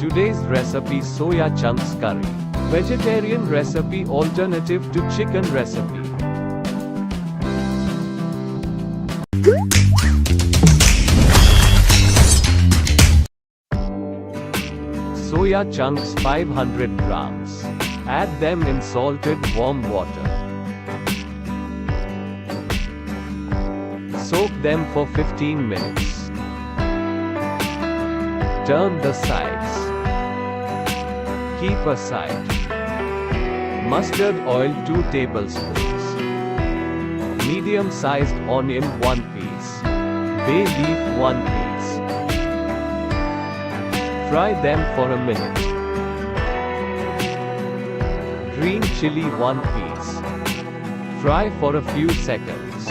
Today's recipe: soya chunks curry. Vegetarian recipe alternative to chicken recipe. Soya chunks 500 grams. Add them in salted warm water. Soak them for 15 minutes. Turn the sides. Keep aside. Mustard oil 2 tablespoons. Medium-sized onion 1 piece. Bay leaf 1 piece. Fry them for a minute. Green chili 1 piece. Fry for a few seconds.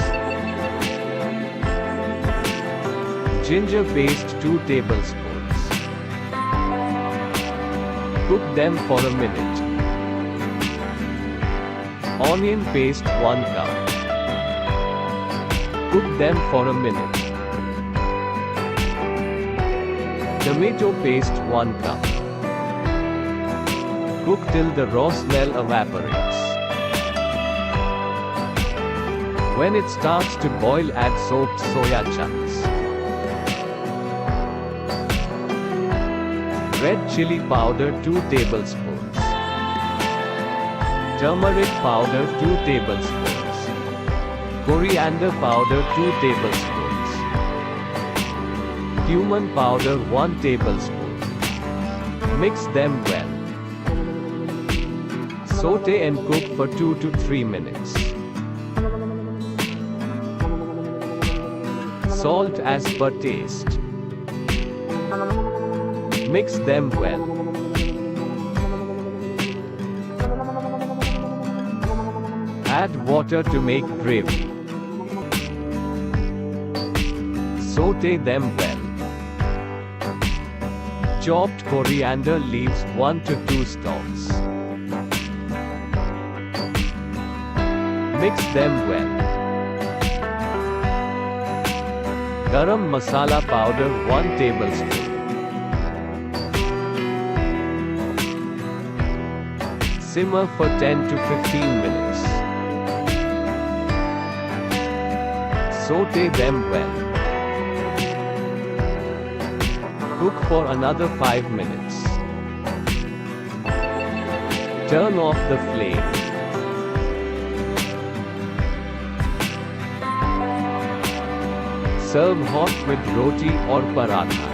Ginger paste 2 tablespoons. Cook them for a minute. Onion paste 1 cup. Cook them for a minute. Tomato paste 1 cup. Cook till the raw smell evaporates. When it starts to boil, add soaked soya chunks. Red chili powder 2 tablespoons. Turmeric powder 2 tablespoons. Coriander powder 2 tablespoons. Cumin powder 1 tablespoon. Mix them well. Saute and cook for 2 to 3 minutes. Salt as per taste. Mix them well. Add water to make gravy. Saute them well. Chopped coriander leaves 1 to 2 stalks. Mix them well. Garam masala powder 1 tablespoon. Simmer for 10 to 15 minutes. Saute them well. Cook for another 5 minutes. Turn off the flame. Serve hot with roti or paratha.